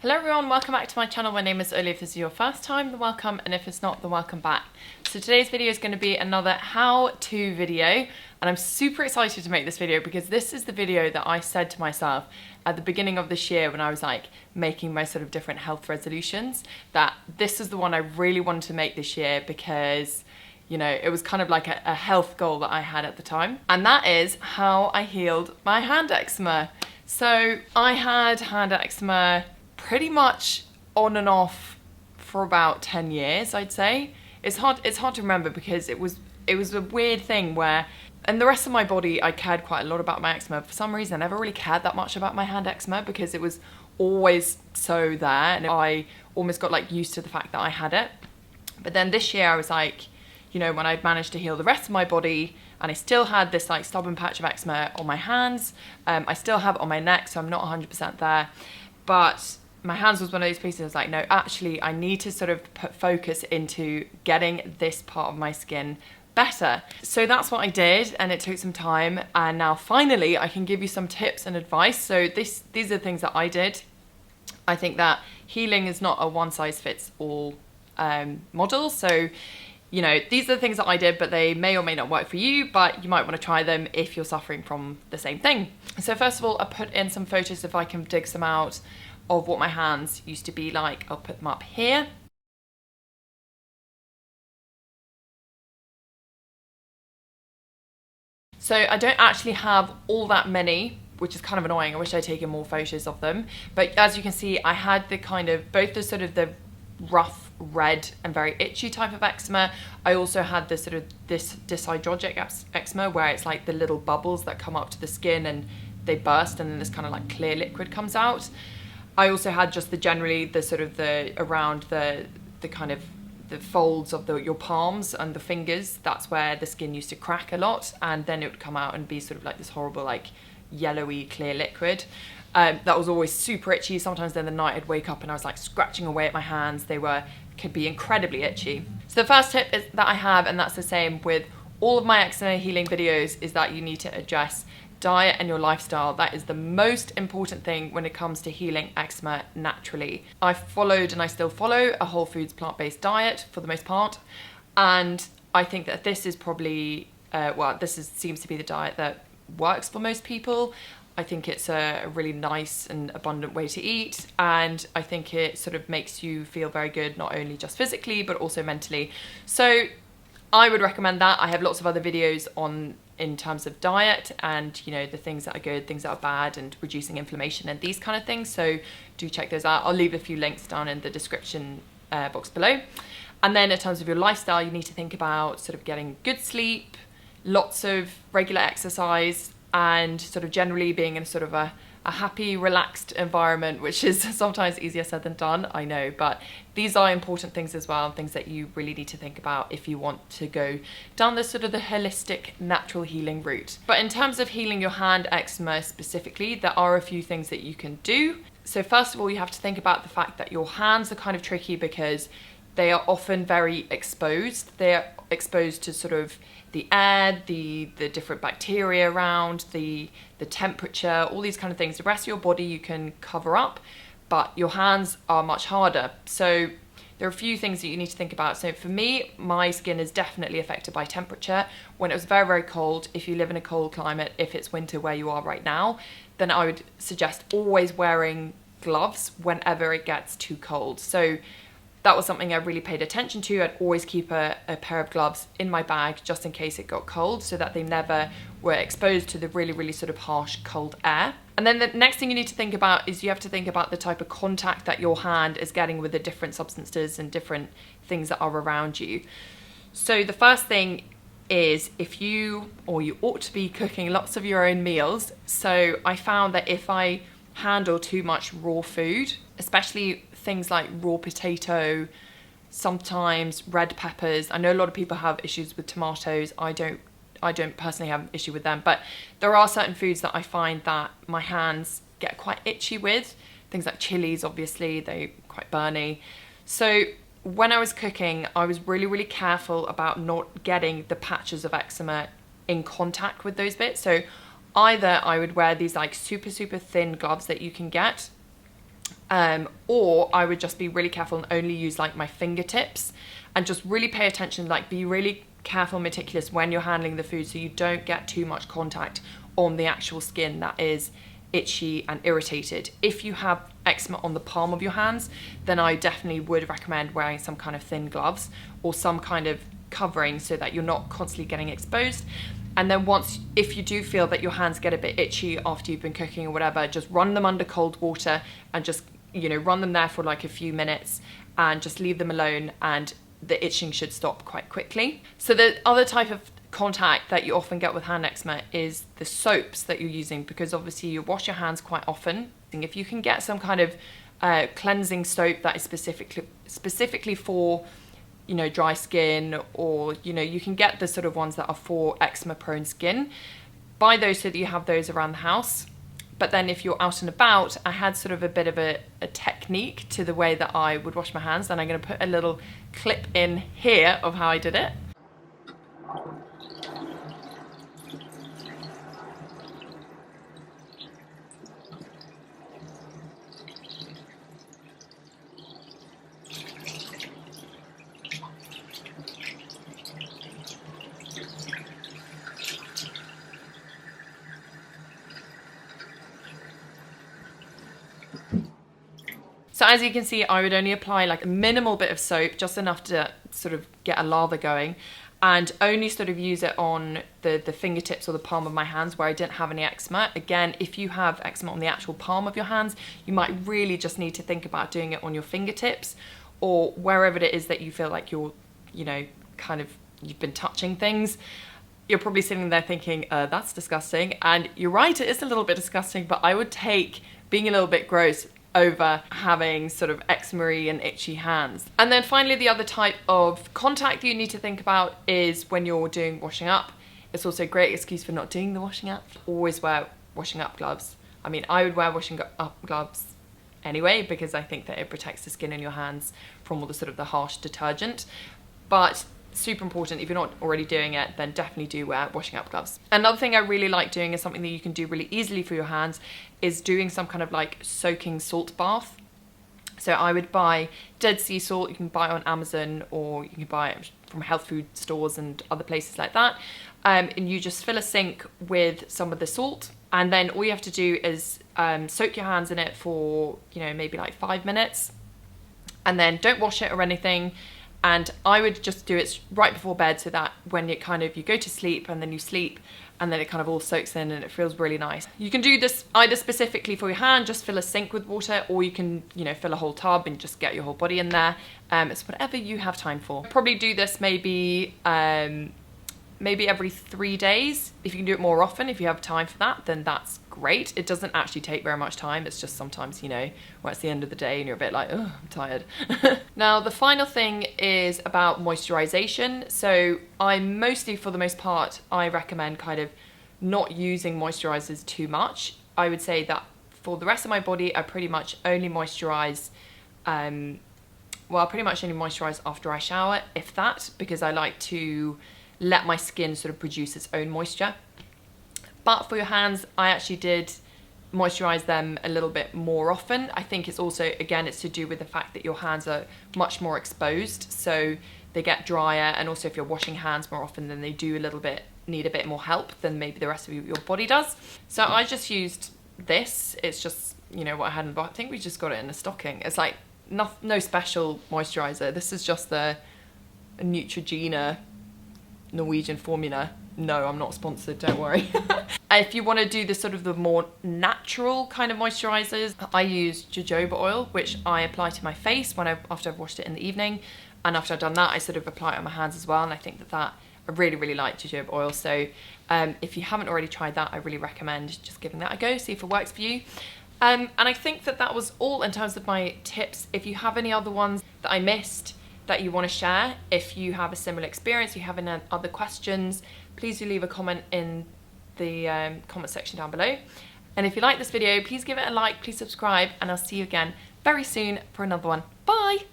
Hello everyone, welcome back to my channel. My name is Oli. If this is your first time, then welcome, and if it's not, then welcome back. So today's video is going to be another how-to video, and I'm super excited to make this video because this is the video that I said to myself at the beginning of this year when I was like making my sort of different health resolutions, that this is the one I really wanted to make this year because, you know, it was kind of like a health goal that I had at the time, and that is how I healed my hand eczema. So I had hand eczema pretty much on and off for about 10 years, I'd say. It's hard to remember because it was a weird thing where, and the rest of my body, I cared quite a lot about my eczema. For some reason, I never really cared that much about my hand eczema because it was always so there, and I almost got like used to the fact that I had it. But then this year I was like, you know, when I'd managed to heal the rest of my body and I still had this like stubborn patch of eczema on my hands, I still have it on my neck, so I'm not 100% there, but my hands was one of those places I was like, no, actually I need to sort of put focus into getting this part of my skin better. So that's what I did, and it took some time, and now finally I can give you some tips and advice. So these are the things that I did. I think that healing is not a one-size-fits-all model, so you know, these are the things that I did, but they may or may not work for you, but you might want to try them if you're suffering from the same thing. So first of all, I put in some photos, if I can dig some out, of what my hands used to be like. I'll put them up here. So I don't actually have all that many, which is kind of annoying. I wish I'd taken more photos of them. But as you can see, I had the kind of, both the sort of the rough red and very itchy type of eczema. I also had this sort of this dyshydrotic eczema where it's like the little bubbles that come up to the skin and they burst and then this kind of like clear liquid comes out. I also had just the sort of around the kind of the folds of your palms and the fingers. That's where the skin used to crack a lot, and then it would come out and be sort of like this horrible like yellowy clear liquid. That was always super itchy. Sometimes in the night I'd wake up and I was like scratching away at my hands. They could be incredibly itchy. So the first tip that I have, and that's the same with all of my eczema healing videos, is that you need to address diet and your lifestyle. That is the most important thing when it comes to healing eczema naturally. I followed, and I still follow, a whole foods plant-based diet for the most part, and I think that this is probably seems to be the diet that works for most people. I think it's a really nice and abundant way to eat, and I think it sort of makes you feel very good, not only just physically but also mentally. So I would recommend that. I have lots of other videos in terms of diet and, you know, the things that are good, things that are bad, and reducing inflammation and these kind of things. So do check those out. I'll leave a few links down in the description box below. And then in terms of your lifestyle, you need to think about sort of getting good sleep, lots of regular exercise, and sort of generally being in sort of a happy, relaxed environment, which is sometimes easier said than done, I know, but these are important things as well, things that you really need to think about if you want to go down the sort of the holistic natural healing route. But in terms of healing your hand eczema specifically, there are a few things that you can do. So first of all, you have to think about the fact that your hands are kind of tricky because they are often very exposed. They're exposed to sort of the air, the different bacteria around, the temperature, all these kind of things. The rest of your body you can cover up, but your hands are much harder. So there are a few things that you need to think about. So for me, my skin is definitely affected by temperature. When it was very, very cold, if you live in a cold climate, if it's winter where you are right now, then I would suggest always wearing gloves whenever it gets too cold. So that was something I really paid attention to. I'd always keep a pair of gloves in my bag just in case it got cold, so that they never were exposed to the really, really sort of harsh cold air. And then the next thing you need to think about is you have to think about the type of contact that your hand is getting with the different substances and different things that are around you. So the first thing is you ought to be cooking lots of your own meals. So I found that if I handle too much raw food, especially things like raw potato, sometimes red peppers. I know a lot of people have issues with tomatoes. I don't personally have an issue with them, but there are certain foods that I find that my hands get quite itchy with. Things like chilies, obviously, they're quite burny. So when I was cooking, I was really, really careful about not getting the patches of eczema in contact with those bits. So either I would wear these like super, super thin gloves that you can get, Or I would just be really careful and only use like my fingertips, and just really pay attention, like be really careful and meticulous when you're handling the food so you don't get too much contact on the actual skin that is itchy and irritated. If you have eczema on the palm of your hands, then I definitely would recommend wearing some kind of thin gloves or some kind of covering so that you're not constantly getting exposed. And then if you do feel that your hands get a bit itchy after you've been cooking or whatever, just run them under cold water and just, run them there for like a few minutes and just leave them alone, and the itching should stop quite quickly. So the other type of contact that you often get with hand eczema is the soaps that you're using, because obviously you wash your hands quite often. If you can get some kind of cleansing soap that is specifically for dry skin, or you can get the sort of ones that are for eczema prone skin, buy those so that you have those around the house. But then if you're out and about, I had sort of a bit of a technique to the way that I would wash my hands, and I'm going to put a little clip in here of how I did it. So as you can see, I would only apply like a minimal bit of soap, just enough to sort of get a lather going, and only sort of use it on the fingertips or the palm of my hands where I didn't have any eczema. Again, if you have eczema on the actual palm of your hands, you might really just need to think about doing it on your fingertips or wherever it is that you feel like you're, you've been touching things. You're probably sitting there thinking, that's disgusting. And you're right, it is a little bit disgusting, but I would take being a little bit gross over having sort of eczema-y and itchy hands. And then finally, the other type of contact that you need to think about is when you're doing washing up. It's also a great excuse for not doing the washing up. Always wear washing up gloves. I mean, I would wear washing up gloves anyway, because I think that it protects the skin in your hands from all the sort of the harsh detergent. But super important, if you're not already doing it, then definitely do wear washing up gloves. Another thing I really like doing is something that you can do really easily for your hands, is doing some kind of like soaking salt bath. So I would buy Dead Sea salt. You can buy it on Amazon, or you can buy it from health food stores and other places like that. And you just fill a sink with some of the salt, and then all you have to do is soak your hands in it for maybe like 5 minutes, and then don't wash it or anything. And I would just do it right before bed, so that when you go to sleep and then you sleep, and then it kind of all soaks in and it feels really nice. You can do this either specifically for your hand, just fill a sink with water, or you can, fill a whole tub and just get your whole body in there. It's whatever you have time for. Probably do this maybe every 3 days. If you can do it more often, if you have time for that, then that's great. It doesn't actually take very much time. It's just sometimes, where it's the end of the day and you're a bit like, oh, I'm tired. Now, the final thing is about moisturization. So for the most part, I recommend kind of not using moisturizers too much. I would say that for the rest of my body, I pretty much only moisturize, after I shower, if that, because I like to let my skin sort of produce its own moisture. But for your hands, I actually did moisturize them a little bit more often. I think it's also, again, it's to do with the fact that your hands are much more exposed, so they get drier, and also if you're washing hands more often, then they do need a bit more help than maybe the rest of your body does. So I just used this. It's just, what I had in the box. I think we just got it in a stocking. It's like no special moisturizer. This is just the Neutrogena Norwegian formula. No, I'm not sponsored, don't worry. If you want to do the more natural kind of moisturizers, I use jojoba oil, which I apply to my face after I've washed it in the evening. And after I've done that, I sort of apply it on my hands as well. And I think that I really, really like jojoba oil. So if you haven't already tried that, I really recommend just giving that a go, see if it works for you. And I think that was all in terms of my tips. If you have any other ones that I missed that you want to share, if you have a similar experience, you have any other questions, please do leave a comment in the comment section down below. And if you like this video, please give it a like, please subscribe, and I'll see you again very soon for another one. Bye!